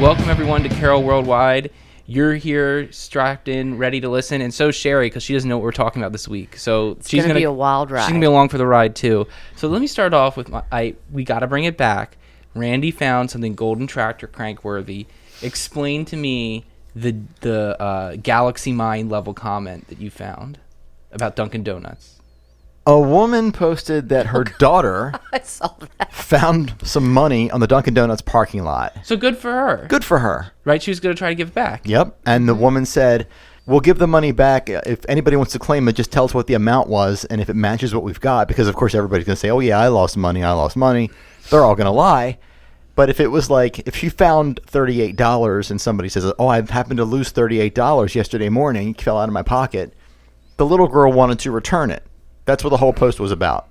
Welcome everyone to Carol Worldwide. You're here, strapped in, ready to listen, and so Sherri, because she doesn't know what we're talking about this week. So she's gonna be a wild ride. She's gonna be along for the ride too. So let me start off with we got to bring it back. Randy found something Golden Tractor crank worthy. Explain to me the Galaxy Mind level comment that you found about Dunkin' Donuts. A woman posted that her daughter I saw that. found some money on the Dunkin' Donuts parking lot. So good for her. Good for her. Right? She was going to try to give it back. Yep. And the woman said, we'll give the money back. If anybody wants to claim it, just tell us what the amount was. And if it matches what we've got, because of course everybody's going to say, oh yeah, I lost money. They're all going to lie. But if it was like, if she found $38 and somebody says, oh, I happened to lose $38 yesterday morning, it fell out of my pocket, the little girl wanted to return it. That's what the whole post was about.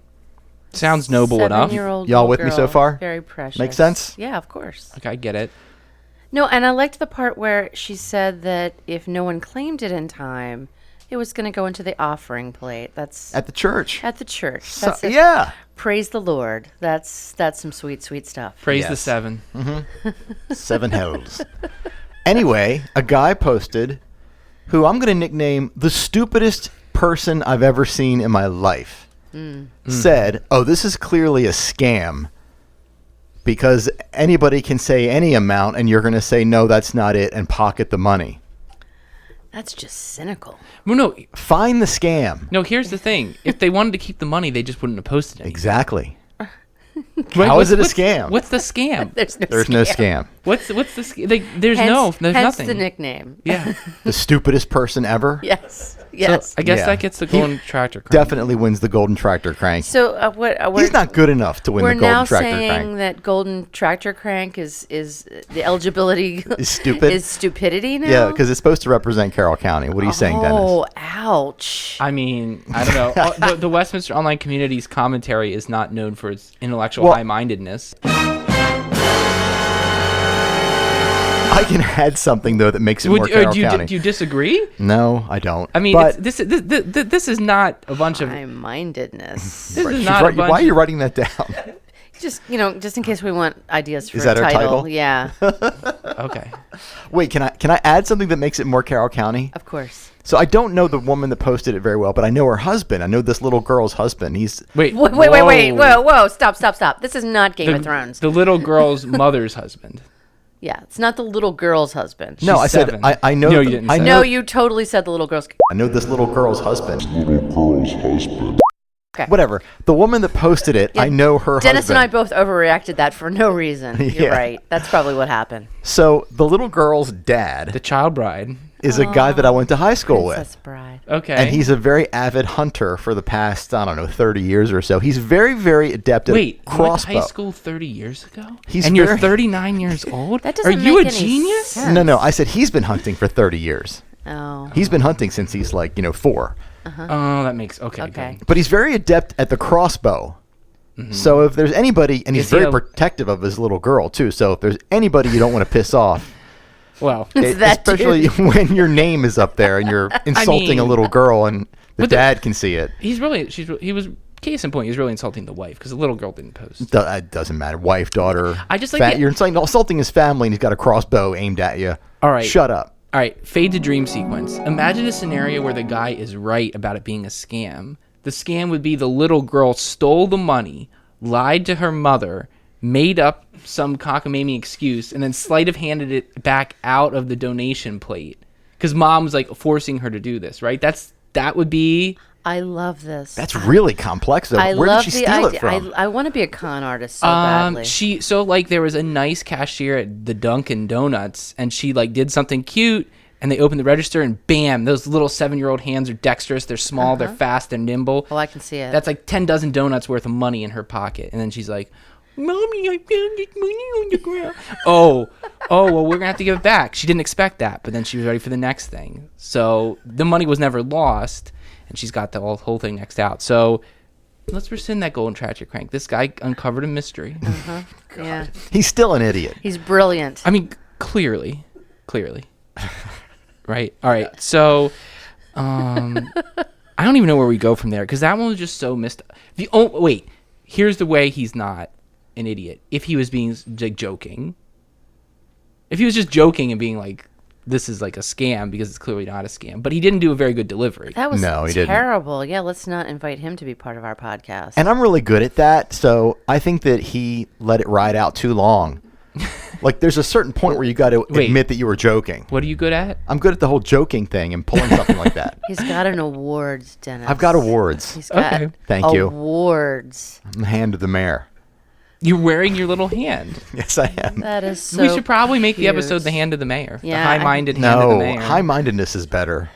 Sounds noble enough. Y'all with me so far? Very precious. Make sense? Yeah, of course. Okay, I get it. No, and I liked the part where she said that if no one claimed it in time, it was going to go into the offering plate. That's At the church. At the church. So, yeah. Praise the Lord. That's some sweet, sweet stuff. Praise the seven. Mm-hmm. 7 hells. Anyway, a guy posted, who I'm going to nickname the stupidest person I've ever seen in my life, said, oh, this is clearly a scam because anybody can say any amount and you're going to say, no, that's not it, and pocket the money. That's just cynical. Well, no. Find the scam. No, here's the thing. If they wanted to keep the money, they just wouldn't have posted it. Exactly. Right? How is it a scam? What's the scam? There's no scam. What's the there's hence nothing. the nickname. Yeah. The stupidest person ever? Yes. So I guess that gets the Golden Tractor crank. Definitely wins the Golden Tractor crank. So he's not good enough to win the Golden Tractor crank. We're now saying that Golden Tractor crank is the eligibility is stupid. Is stupidity now? Yeah, because it's supposed to represent Carroll County. What are you saying, Dennis? Oh, ouch. I mean, I don't know. the Westminster Online Community's commentary is not known for its intellectual high-mindedness. I can add something though that makes it more Carroll County. Do you disagree? No, I don't. I mean, this is not a bunch of high-mindedness. This is not a bunch. Why are you writing that down? Just in case we want ideas for is that a title. Our title? Yeah. Okay. Wait, can I add something that makes it more Carroll County? Of course. So I don't know the woman that posted it very well, but I know her husband. I know this little girl's husband. Wait, whoa, stop. This is not Game of Thrones. The little girl's mother's husband. Yeah, it's not the little girl's husband. No, I said I know. No, you didn't say that. No, you totally said the little girl's. I know this little girl's husband. Okay. Whatever. The woman that posted it, I know her husband. Dennis and I both overreacted that for no reason. You're right. That's probably what happened. So the little girl's dad, the child bride, is a guy that I went to high school Princess with. Bride. Okay. And he's a very avid hunter for the past, 30 years or so. He's very, very adept at crossbow. You went to high school 30 years ago? You're 39 years old? That doesn't Are you make a any genius? sense. No, I said he's been hunting for 30 years. Oh. He's been hunting since he's 4. Oh, that makes okay. Good. But he's very adept at the crossbow. Mm-hmm. So if there's anybody, and he's very protective of his little girl too. So if there's anybody you don't want to piss off, well, especially when your name is up there and you're insulting a little girl and the dad can see it. He was case in point. He's really insulting the wife because the little girl didn't post. It doesn't matter, wife, daughter. I just like you're insulting his family, and he's got a crossbow aimed at you. All right, shut up. All right, fade to dream sequence. Imagine a scenario where the guy is right about it being a scam. The scam would be the little girl stole the money, lied to her mother, made up some cockamamie excuse, and then sleight of handed it back out of the donation plate. Because mom was forcing her to do this, right? That would be... I love this. That's really complex, though. Where did she steal it from? I want to be a con artist so badly. There was a nice cashier at the Dunkin' Donuts, and she did something cute, and they opened the register, and bam, those little 7-year-old hands are dexterous. They're small, they're fast, they're nimble. Oh, I can see it. That's 10 dozen donuts worth of money in her pocket, and then she's like, "Mommy, I found this money on the ground." Oh, well, we're gonna have to give it back. She didn't expect that, but then she was ready for the next thing. So the money was never lost. And she's got the whole thing next out. So let's rescind that Golden Tractor crank. This guy uncovered a mystery. Yeah. He's still an idiot. He's brilliant. I mean, clearly. Right? All right. So I don't even know where we go from there because that one was just so missed. Wait. Here's the way he's not an idiot. If he was being joking. If he was just joking and being like, this is like a scam because it's clearly not a scam. But he didn't do a very good delivery. That was No, he didn't. terrible. Yeah, let's not invite him to be part of our podcast. And I'm really good at that, so I think that he let it ride out too long. Like, there's a certain point where you got to Wait. admit that you were joking. What are you good at? I'm good at the whole joking thing and pulling something like that. He's got an awards, Dennis. I've got awards. He's got Okay. Thank you. awards. I'm the hand of the mayor. You're wearing your little hand. Yes, I am. That is so We should probably make the cute. episode the hand of the mayor. Yeah, the high-minded hand of the No, mayor. high-mindedness is better.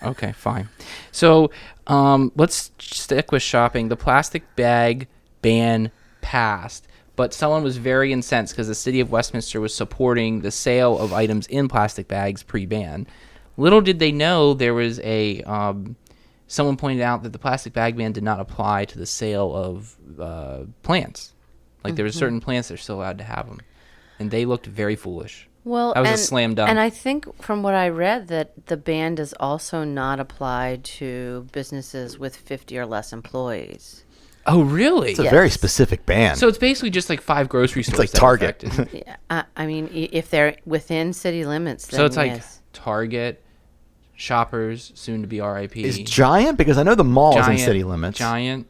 Okay, fine. So let's stick with shopping. The plastic bag ban passed, but someone was very incensed because the city of Westminster was supporting the sale of items in plastic bags pre-ban. Little did they know there was a someone pointed out that the plastic bag ban did not apply to the sale of plants. Like there were certain plants that are still allowed to have them, and they looked very foolish. Well, That was a slam dunk. And I think from what I read that the ban does also not apply to businesses with 50 or less employees. Oh, really? It's a Yes. very specific ban. So it's basically just like 5 grocery stores. like that were Target. affected. Yeah, I mean, if they're within city limits, then So it's like yes. Target, Shoppers, soon to be RIP. is Giant? Because I know the mall is in city limits. Giant.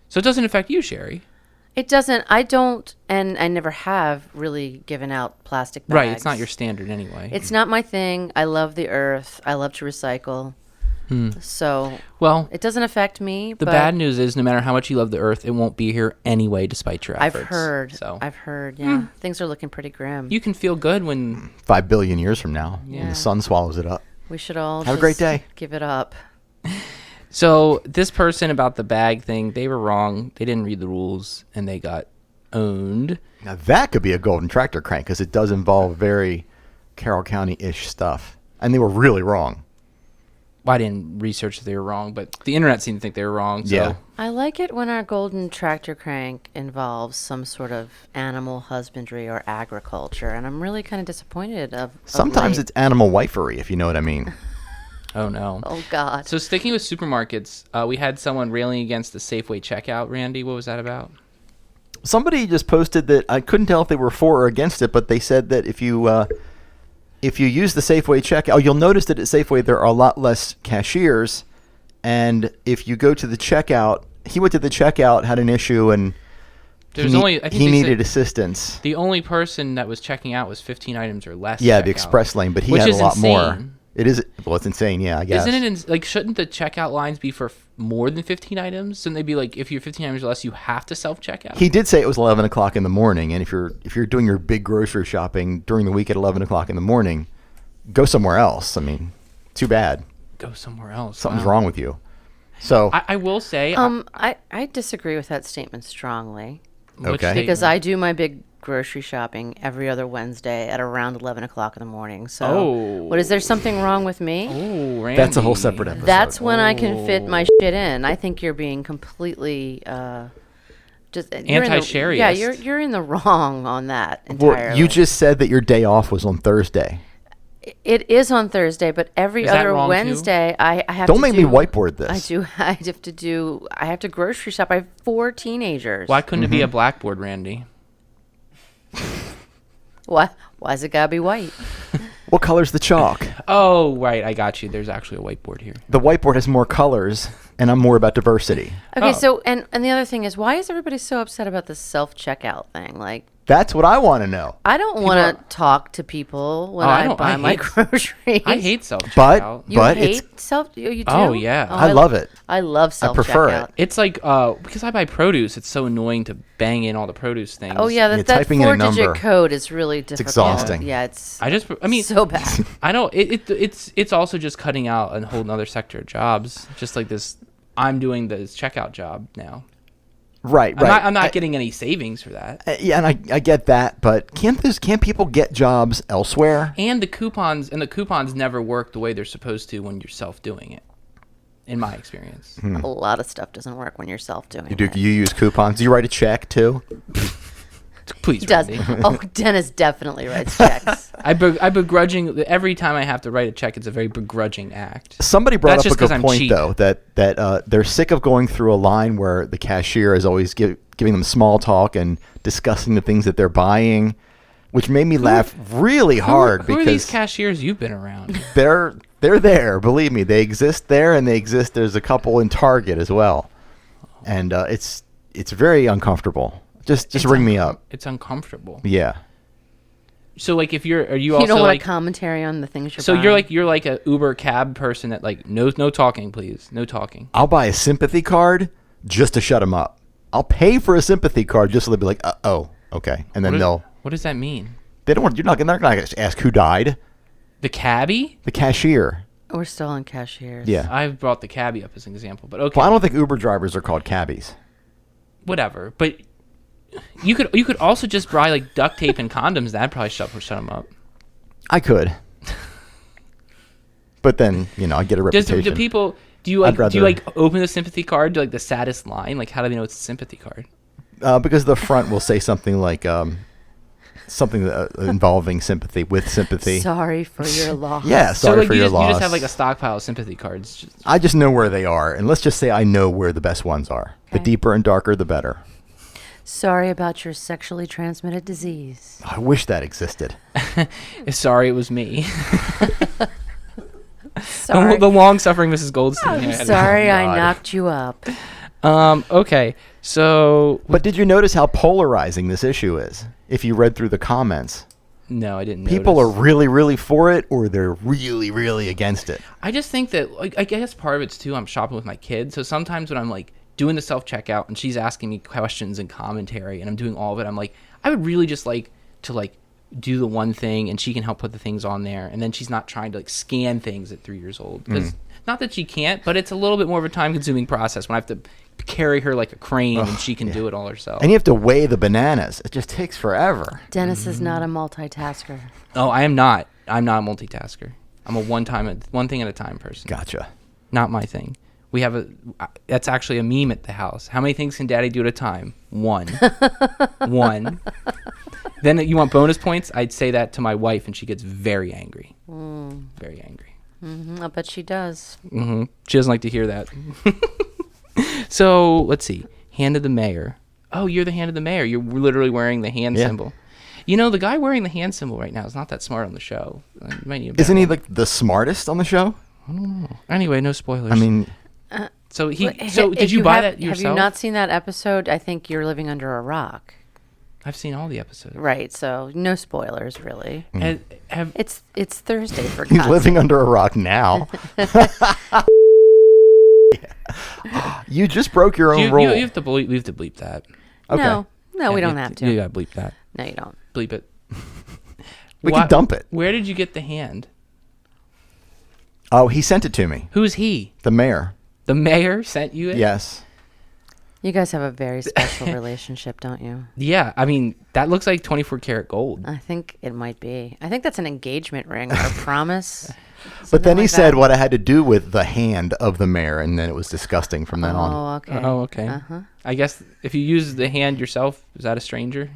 So it doesn't affect you, Sherri. It doesn't. I don't, and I never have really given out plastic bags. Right. It's not your standard anyway. It's not my thing. I love the earth. I love to recycle. So well, it doesn't affect me. the but bad news is no matter how much you love the earth, it won't be here anyway despite your I've efforts. heard. So I've heard. Yeah, things are looking pretty grim. you can feel good when 5 billion years from now, when Yeah. the sun swallows it up. We should all Have a great just day. Give it up. So this person about the bag thing, they were wrong. They didn't read the rules and they got owned. Now that could be a golden tractor crank because it does involve very Carroll County-ish stuff. And they were really wrong. Well, I didn't research if they were wrong, but the internet seemed to think they were wrong. So. Yeah. I like it when our golden tractor crank involves some sort of animal husbandry or agriculture, and I'm really kind of disappointed of Sometimes late. it's animal wifery, if you know what I mean. Oh, no. Oh God. So sticking with supermarkets, we had someone railing against the Safeway checkout. Randy, what was that about? Somebody just posted that I couldn't tell if they were for or against it, but they said that if you use the Safeway checkout, you'll notice that at Safeway there are a lot less cashiers, and if you go to the checkout, he went to the checkout, had an issue, and There's he, only, I think he they needed said assistance. the only person that was checking out was 15 items or less. Yeah, the checkout, express lane, but he which had a is lot more. insane. It is, well, it's insane, yeah, I guess. Isn't it like shouldn't the checkout lines be for more than 15 items? Shouldn't they be like if you're 15 items or less, you have to self checkout? He did say it was 11 o'clock in the morning, and if you're doing your big grocery shopping during the week at 11 o'clock in the morning, go somewhere else. I mean, too bad. Go somewhere else. Something's Wow. wrong with you. So, I will say, I disagree with that statement strongly which Okay. because statement? I do my big grocery shopping every other Wednesday at around 11 o'clock in the morning. So, Oh. what is there something wrong with me? Oh, Randy. that's a whole separate episode. That's when I can fit my shit in. I think you're being completely just you're in the- Anti-Sherriest. Yeah, you're in the wrong on that Well, entirely. you just said that your day off was on Thursday. It is on Thursday, but every Is that other wrong, too? Wednesday I have Don't to make do, me whiteboard this. I do. I have to grocery shop. I have 4 teenagers. Why couldn't it Mm-hmm. be a blackboard, Randy? Why's it gotta be white? What color's the chalk? Oh, right. I got you. There's actually a whiteboard here. The whiteboard has more colors, and I'm more about diversity. Okay, Oh. so and the other thing is, why is everybody so upset about the self checkout thing? Like, That's what I want to know. I don't want to talk to people when Oh, I I don't- buy I my hate- groceries. I hate self But- checkout. You but hate it's- self. You do? Oh, yeah. I love it. I love self. prefer it. checkout. It's like because I buy produce, it's so annoying to bang in all the produce things. Oh yeah, Yeah, that typing in a 4-digit number. code is really difficult. exhausting. Yeah, it's. I mean, so bad. I know it's also just cutting out a whole other sector of jobs. Just like this, I'm doing this checkout job now. Right, right. I'm not getting any savings for that. Yeah, and I get that, but can't people get jobs elsewhere? And the coupons never work the way they're supposed to when you're self doing it. In my experience. A lot of stuff doesn't work when you're self doing You do it. you use coupons? Do you write a check too? Please, He does. Randy. Oh, Dennis definitely writes checks. I begrudging every time I have to write a check. It's a very begrudging act. Somebody brought That's up a just 'cause good I'm point cheap. though that they're sick of going through a line where the cashier is always giving them small talk and discussing the things that they're buying. which made me laugh really hard Who are these because cashiers you've been around? they're there. Believe me, they exist there, and they exist. There's a couple in Target as well, and it's very uncomfortable. Just ring me up. It's uncomfortable. Yeah. So like, are you You also don't want like? a commentary on the things you're So buying. you're like a Uber cab person that like no talking, please, no talking. I'll buy a sympathy card just to shut them up. I'll pay for a sympathy card just so they'll be like, oh, okay, and then What does that mean? they don't want. They're not going to ask who died. The cabbie? The cashier. We're still on cashiers. Yeah. I've brought the cabbie up as an example, but okay, Well, I don't think Uber drivers are called cabbies. whatever. But you could also just buy like duct tape and condoms. That'd probably shut them up. I could. But then, I get a reputation. Do people? Do you open the sympathy card? Do like the saddest line? Like, how do they know it's a sympathy card? Because the front will say something like something involving sympathy with sympathy. Sorry for your loss. Yeah, sorry for your loss. You just have like a stockpile of sympathy cards. I just know where they are, and let's just say I know where the best ones are. The Okay. deeper and darker, the better. Sorry about your sexually transmitted disease. I wish that existed. Sorry, it was me. Sorry. The long-suffering Mrs. Goldstein. here. Sorry I God. knocked you up. Okay, so But did you notice how polarizing this issue is? If you read through the comments, no, I didn't. people are notice. really, really for it, or they're really, really against it. I just think that, like, I guess part of it's too. I'm shopping with my kids, so sometimes when I'm like doing the self checkout and she's asking me questions and commentary, and I'm doing all of it, I'm like, I would really just like to like do the one thing, and she can help put the things on there, and then she's not trying to like scan things at 3 years old. Because not that she can't, but it's a little bit more of a time consuming process when I have to carry her like a crane and she can do it all herself. And you have to weigh the bananas. It just takes forever. Dennis is not a multitasker. Oh, I am not. I'm not a multitasker. I'm a one thing at a time person. Gotcha. Not my thing. We have that's actually a meme at the house. How many things can Daddy do at a time? One. One. Then you want bonus points? I'd say that to my wife, and she gets very angry. Very angry. I bet she does. She doesn't like to hear that. So let's see. Hand of the mayor. Oh, you're the hand of the mayor. You're literally wearing the hand symbol. You know, the guy wearing the hand symbol right now is not that smart on the show. You might need a better Isn't he one. like the smartest on the show? Anyway, no spoilers. I mean, so did If you buy have, that yourself? Have you not seen that episode? I think you're living under a rock. I've seen all the episodes. Right, so no spoilers, really. It's Thursday, for he's God's living sake. under a rock now. You just broke your own rule. You have to bleep that. Okay. No, Yeah, we you don't have to. You gotta bleep that. No, you don't. Bleep it. We can dump it. Where did you get the hand? Oh, he sent it to me. Who's he? The mayor. The mayor sent you it? Yes. You guys have a very special relationship, don't you? Yeah, I mean, that looks like 24 karat gold. I think it might be. I think that's an engagement ring or a promise. But then something he like said that. what I had to do with the hand of the mayor, and then it was disgusting from then on. Oh, okay. Oh, okay. Uh-huh. I guess if you use the hand yourself, is that a stranger?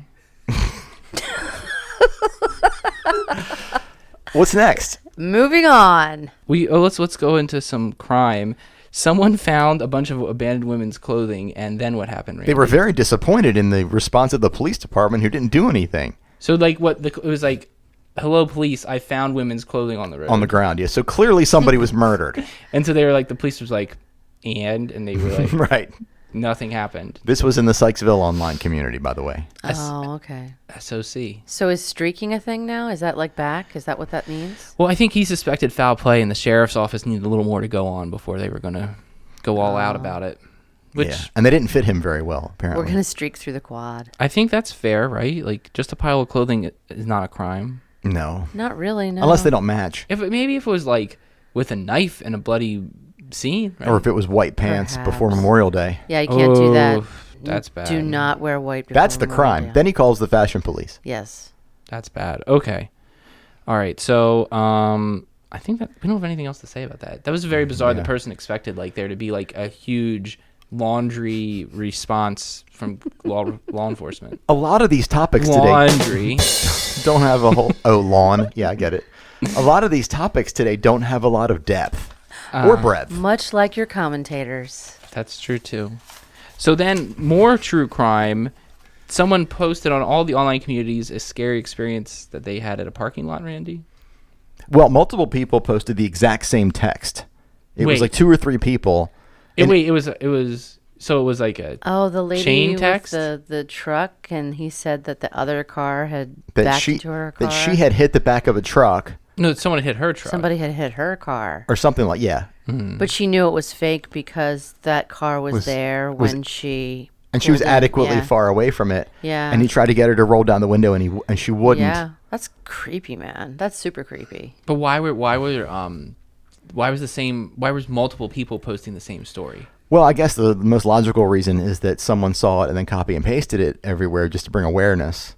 What's next? Moving on. Let's go into some crime. Someone found a bunch of abandoned women's clothing, and then what happened? Randy? They were very disappointed in the response of the police department, who didn't do anything. So like it was like, hello police, I found women's clothing on the road. On the ground, yeah. So clearly somebody was murdered. And so they were like, the police was like, and they were like, Right. nothing happened. This was in the Sykesville online community, by the way. Oh, okay. SOC. So is streaking a thing now? Is that like back? Is that what that means? Well, I think he suspected foul play, and the sheriff's office needed a little more to go on before they were going to go all out about it. Which Yeah. And they didn't fit him very well, apparently. We're going to streak through the quad. I think that's fair, right? Like, just a pile of clothing is not a crime. No. Not really, no. Unless they don't match. Maybe if it was like with a knife and a bloody scene, right? Or if it was white pants before Perhaps. Memorial Day. Yeah, you can't do that. Oh, that's bad. Do not wear white. That's the before Memorial crime. Day. Then he calls the fashion police. Yes. That's bad. Okay. All right. So, I think that we don't have anything else to say about that. That was very bizarre. Yeah. The person expected like there to be like a huge laundry response from law enforcement. A lot of these topics today Laundry. don't have a whole... Oh, lawn. Yeah, I get it. A lot of these topics today don't have a lot of depth or breadth. Much like your commentators. That's true too. So then more true crime. someone posted on all the online communities a scary experience that they had at a parking lot, Randy. Well, multiple people posted the exact same text. It was Wait. like 2 or 3 people. It was like a Oh, the lady chain with text? the truck, and he said that the other car had That backed she into her car. that she had hit the back of a truck no, someone hit her truck. Somebody had hit her car. or something like But she knew it was fake because that car was there when she... and she was pulled in. adequately Yeah. far away from it. Yeah. And he tried to get her to roll down the window, and she wouldn't. Yeah, that's creepy, man. That's super creepy. But why was multiple people posting the same story? Well, I guess the most logical reason is that someone saw it and then copy and pasted it everywhere just to bring awareness.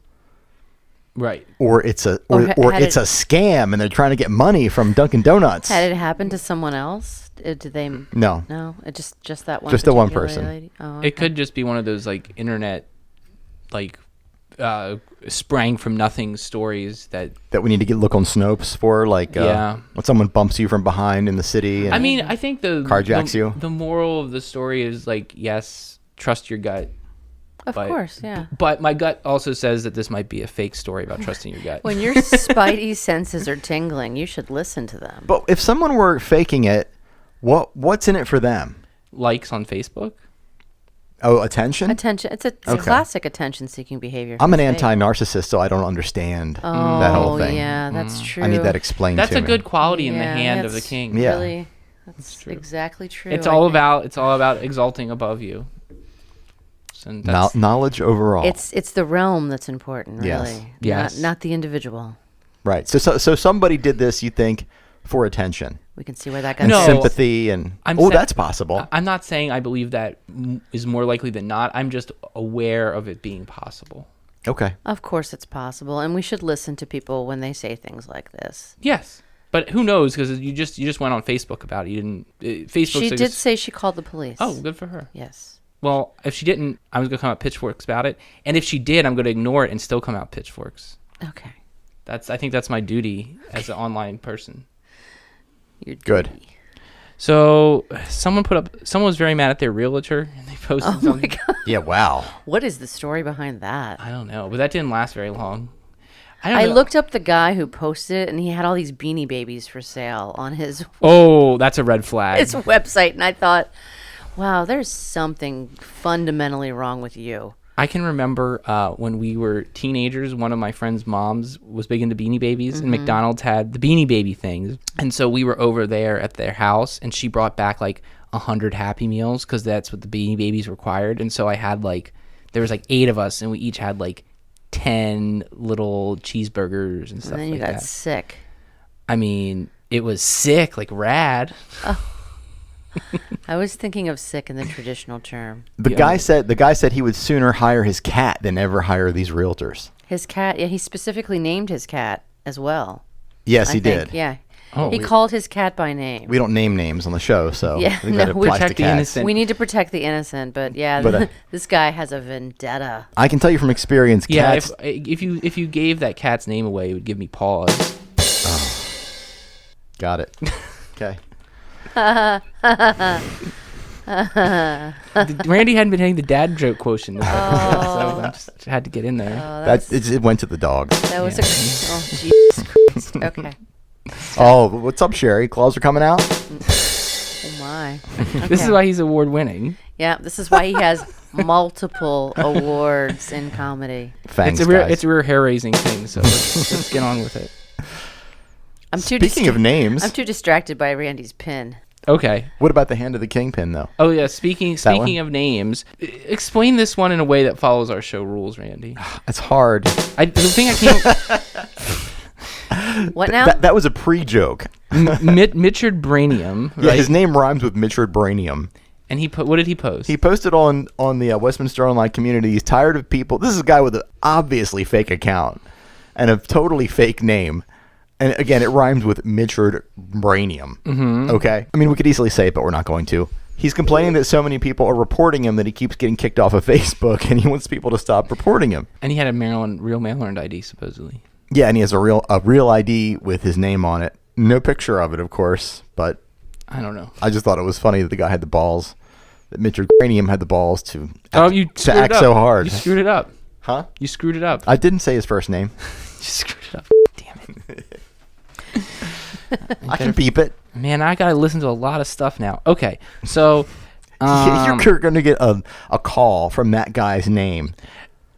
Right. Or it's a Or or had it's it- a scam and they're trying to get money from Dunkin' Donuts. Had it happened to someone else? Did they? No. No, it just that one. Just the one particular person. lady? Oh, It could just be one of those like internet, like, sprang from nothing stories that. That we need to look on Snopes for, like Yeah. when someone bumps you from behind in the city. And I mean, I think Carjacks you. The moral of the story is like, yes, trust your gut. Of course, yeah. But my gut also says that this might be a fake story about trusting your gut. When your spidey senses are tingling, you should listen to them. But if someone were faking it, what's in it for them? Likes on Facebook. Oh, attention? Attention. It's a Okay. classic attention-seeking behavior. I'm an It's fake. anti-narcissist, so I don't understand that whole Oh, thing. yeah, that's true. I need that explained That's to a me. good quality in the Yeah, hand of the that's king. Yeah. Really, that's true. exactly true. It's I all think. about exalting above you. And that's, Knowledge overall. It's the realm that's important, really. Yes. Yes. Not the individual. Right. So somebody did this, you think, for attention We can see where that got and No. sympathy and I'm oh, sa- that's possible. I'm not saying I believe that is more likely than not. I'm just aware of it being possible. Okay. Of course, it's possible, and we should listen to people when they say things like this. Yes, but who knows? Because you just went on Facebook about it. You didn't. Facebook. She did say she called the police. Oh, good for her. Yes. Well, if she didn't, I was gonna come out pitchforks about it. And if she did, I'm gonna ignore it and still come out pitchforks. Okay. I think that's my duty as an online person. You're Good. dirty. So someone was very mad at their realtor and they posted Oh my something. god. Yeah. Wow. What is the story behind that? I don't know, but that didn't last very long. don't I know. looked up the guy who posted it, and he had all these Beanie Babies for sale on his Oh, that's a red flag. his website, and I thought, wow, there's something fundamentally wrong with you. I can remember when we were teenagers, one of my friend's moms was big into Beanie Babies, and McDonald's had the Beanie Baby things. And so we were over there at their house, and she brought back like 100 Happy Meals because that's what the Beanie Babies required. And so I had there was like 8 of us, and we each had like 10 little cheeseburgers and stuff And then you like got that. sick. I mean, it was sick, like rad. I was thinking of sick in the traditional term. The guy said he would sooner hire his cat than ever hire these realtors. His cat, yeah, he specifically named his cat as well. Yes, I he think, did. Yeah. Oh, He called his cat by name. We don't name names on the show, so Yeah, I think no, that we applies to protect the cats. innocent. We need to protect the innocent, but yeah, But, this guy has a vendetta. I can tell you from experience, Yeah, cats. if you gave that cat's name away, it would give me pause. Got it. Okay. Randy hadn't been hitting the dad joke quotient this episode, so I just had to get in there. It went to the dogs. That was oh, Jesus Christ. Okay. Oh, what's up, Sherri? Claws are coming out. Oh my. This is Okay. why he's award winning. Yeah, this is why he has multiple awards in comedy. Thanks, It's a real guys. hair raising thing. So let's get on with it. I'm too Speaking of names, I'm too distracted by Randy's pin. Okay. what about the hand of the kingpin, though? Oh yeah. Speaking one? of names, explain this one in a way that follows our show rules, Randy. It's hard. The thing I can't. What now? That was a pre-joke. Mitchard Brainium. Yeah, Right? his name rhymes with Mitchard Brainium. And what did he post? He posted on the Westminster Online community. He's tired of people. This is a guy with an obviously fake account and a totally fake name. And again, it rhymes with Mitchard Brainium. Mm-hmm. Okay? I mean, we could easily say it, but we're not going to. He's complaining that so many people are reporting him that he keeps getting kicked off of Facebook, and he wants people to stop reporting him. And he had a real Maryland ID supposedly. Yeah, and he has a real ID with his name on it. No picture of it, of course, but I don't know. I just thought it was funny that the guy had the balls, that Mitchard Brainium had the balls to You to screwed act it up. so hard. You screwed it up. Huh? You screwed it up. I didn't say his first name. You screwed it up. Damn it. I can beep it. Man, I gotta listen to a lot of stuff now. Okay, so You're going to get a call from that guy's name.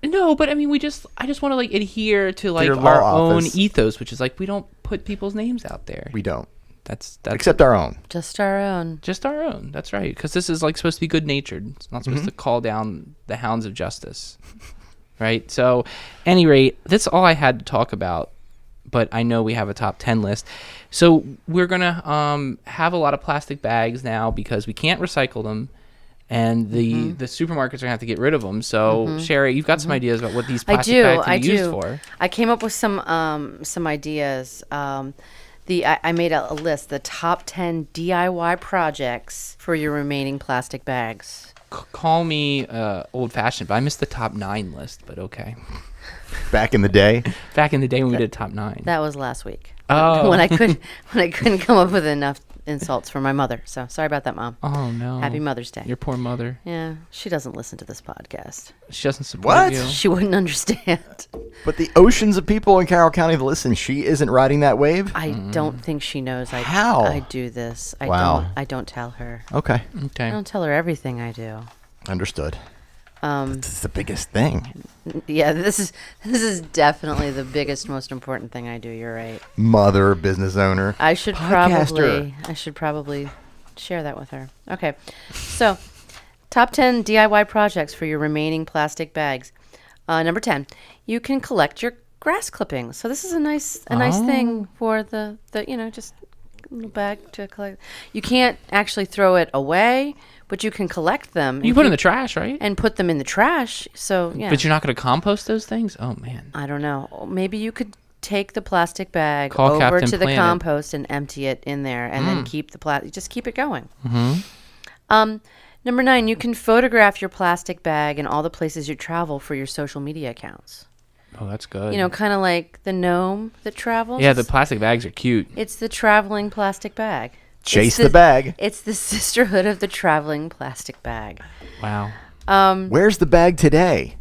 no, but I mean, I just want to like adhere to like your law our own office. ethos, which is like we don't put people's names out there. We don't. That's Except our own. Just our own. just our own. That's right, because this is like supposed to be good natured. It's not supposed to call down the hounds of justice, right? So, any rate, that's all I had to talk about. But I know we have a top 10 list. So we're going to have a lot of plastic bags now because we can't recycle them. And the supermarkets are going to have to get rid of them. So, Sherri, you've got some ideas about what these plastic bags can be used for. I came up with some ideas. I made a list, the top 10 DIY projects for your remaining plastic bags. Call me old-fashioned, but I missed the top 9 list, but okay. Back in the day. Back in the day when we did top 9. That was last week. Oh. when I couldn't come up with enough insults for my mother. So sorry about that, Mom. Oh, no. Happy Mother's Day. Your poor mother. Yeah, she doesn't listen to this podcast. She doesn't support What? you. She wouldn't understand. But the oceans of people in Carroll County that listen, she isn't riding that wave? I don't think she knows How? I do this. Wow. I don't tell her. Okay. I Okay. don't tell her everything I do. Understood. This is the biggest thing. Yeah, this is definitely the biggest, most important thing I do. You're right. Mother, business owner. I should Podcaster. probably share that with her. Okay. So, top 10 DIY projects for your remaining plastic bags. Number 10, you can collect your grass clippings. So this is a nice thing for the just a little bag to collect. You can't actually throw it away, but you can collect them. You put it in the trash, right? and put them in the trash. So, yeah. But you're not going to compost those things? Oh, man. I don't know. Maybe you could take the plastic bag Call over Captain to the Planet. compost and empty it in there, and then keep the just keep it going. Number 9, you can photograph your plastic bag in all the places you travel for your social media accounts. Oh, that's good. You know, kind of like the gnome that travels. Yeah, the plastic bags are cute. It's the traveling plastic bag. Chase It's the bag. It's the sisterhood of the traveling plastic bag. Wow. Where's the bag today?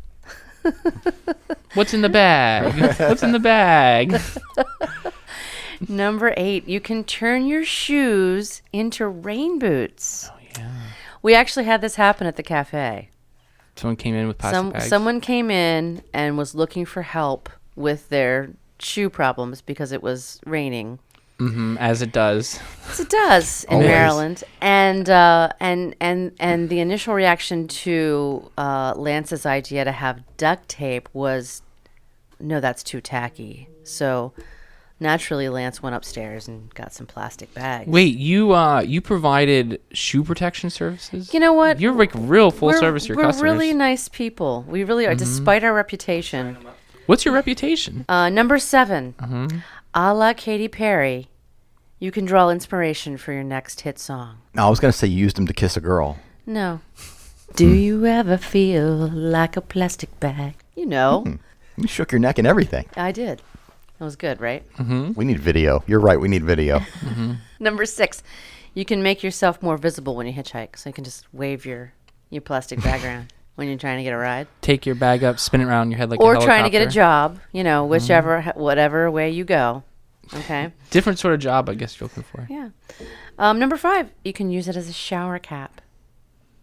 What's in the bag? What's in the bag? Number 8, you can turn your shoes into rain boots. Oh, yeah. We actually had this happen at the cafe. Someone came in with plastic bags. Someone came in and was looking for help with their shoe problems because it was raining. As it does. As it does in Always. Maryland. And the initial reaction to Lance's idea to have duct tape was, no, that's too tacky. So naturally, Lance went upstairs and got some plastic bags. Wait, you provided shoe protection services? You know what? You're like real full service to your we're customers. really nice people. We really are, despite our reputation. What's your reputation? Number 7, a la Katy Perry, you can draw inspiration for your next hit song. I was going to say you used them to kiss a girl. No. Do you ever feel like a plastic bag? You know. You shook your neck and everything. I did. That was good, right? We need video. You're right. We need video. Number 6, you can make yourself more visible when you hitchhike. So you can just wave your plastic bag around when you're trying to get a ride. Take your bag up, spin it around your head like a Or helicopter. trying to get a job, whatever way you go. Okay? Different sort of job, I guess you're looking for. Yeah. Number 5, you can use it as a shower cap.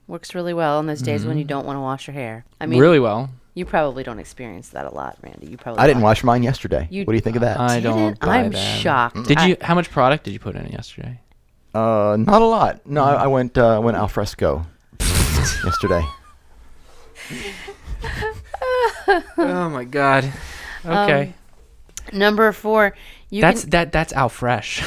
Works really well on those days when you don't want to wash your hair. I mean, Really well. you probably don't experience that a lot, Randy. You probably I didn't don't. wash mine yesterday. You- What do you think of that? I don't Didn't? buy I'm that. shocked. Did you? How much product did you put in it yesterday? Not a lot. No, I went al fresco yesterday. Oh my god. Okay. Number 4, That's Al Fresh.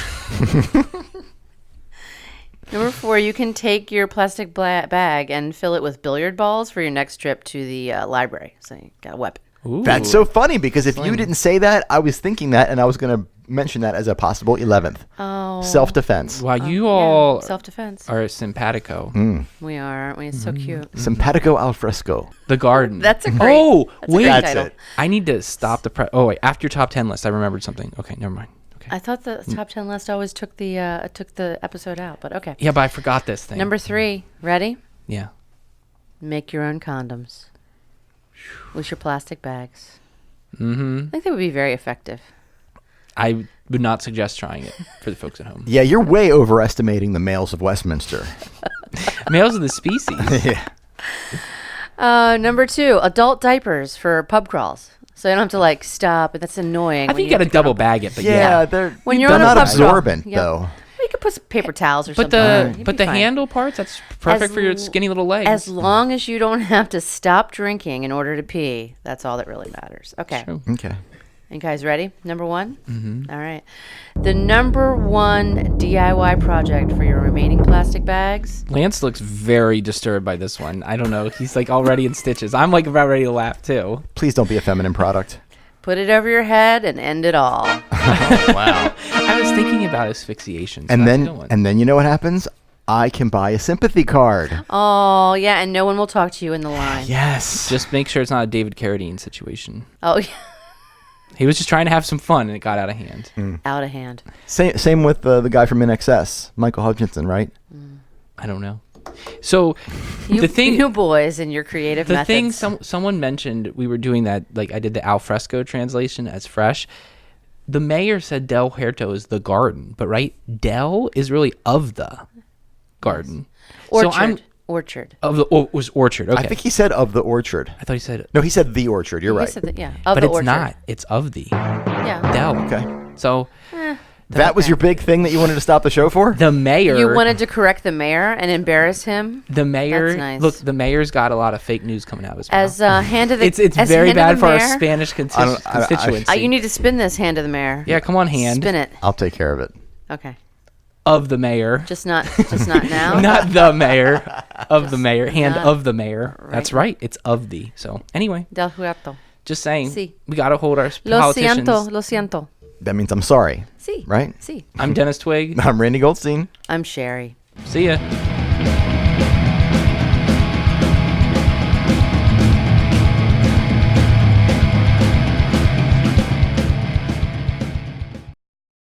Number 4, you can take your plastic bag and fill it with billiard balls for your next trip to the library. So you got a weapon. Ooh. That's so funny because if you didn't say that, I was thinking that, and I was going to mention that as a possible 11th. Oh. Self-defense. Wow, you all Self-defense. are simpatico. We are, aren't we? It's so cute. Simpatico Al Fresco. The garden. That's a great. Oh, that's a wait. great That's title. it. I need to stop the Oh wait, after your top 10 list, I remembered something. Okay, never mind. Okay. I thought the top 10 list always took the episode out, but okay. Yeah, but I forgot this thing. Number 3, ready? Yeah. Make your own condoms. with your plastic bags. Mm-hmm. I think that would be very effective. I would not suggest trying it for the folks at home. Yeah, you're way overestimating the males of Westminster. Males of the species. Yeah. Number 2, adult diapers for pub crawls. So you don't have to like stop. That's annoying. I think you got to double bag it, but Yeah, yeah. they're When you're they're on a not pub crawl. absorbent Yep. though. Well, you could put some paper towels or But something. the You'd be fine. handle parts, that's perfect As for your l- skinny little legs. As long as you don't have to stop drinking in order to pee, that's all that really matters. Okay. True. Okay. You guys ready? Number 1? Mm-hmm. All right. The number 1 DIY project for your remaining plastic bags. Lance looks very disturbed by this one. I don't know. He's like already in stitches. I'm like about ready to laugh too. Please don't be a feminine product. Put it over your head and end it all. Wow. I was thinking about asphyxiation. So And that's a good one. then you know what happens? I can buy a sympathy card. Oh, yeah, and no one will talk to you in the line. Yes. Just make sure it's not a David Carradine situation. Oh, yeah. He was just trying to have some fun and it got out of hand. Out of hand. Same with the guy from NXS, Michael Hutchinson, right? I don't know. So You, the thing, you boys and your creative the methods. thing, someone mentioned we were doing that. Like I did the Al Fresco translation as fresh. The mayor said Del Huerto is the garden, but right, Del is really of the garden. Orchard. So I'm Orchard. of the was orchard. Okay, I think he said of the orchard. I thought he said, No, he said the orchard. You're He right. said that, yeah. Of but the it's orchard. not. It's of the Yeah. Del. Okay. So That was your big thing that you wanted to stop the show for? the mayor. You wanted to correct the mayor and embarrass him. the mayor. That's nice. Look, the mayor's got a lot of fake news coming out of his mouth. As hand of the It's as very hand of bad the for our mayor- Spanish constituency. You need to spin this hand of the mayor. Yeah, come on, hand. Spin it. I'll take care of it. Okay. Of the mayor. Just not now. Not the mayor. Of the mayor. Hand not- of the mayor. That's right. right. It's of the. So anyway, Del Huerto. just saying. Sí. We got to hold our Lo politicians. siento. Lo siento. That means I'm sorry, Sí. right? Sí. I'm Dennis Twig. I'm Randy Goldstein. I'm Sherri. See ya.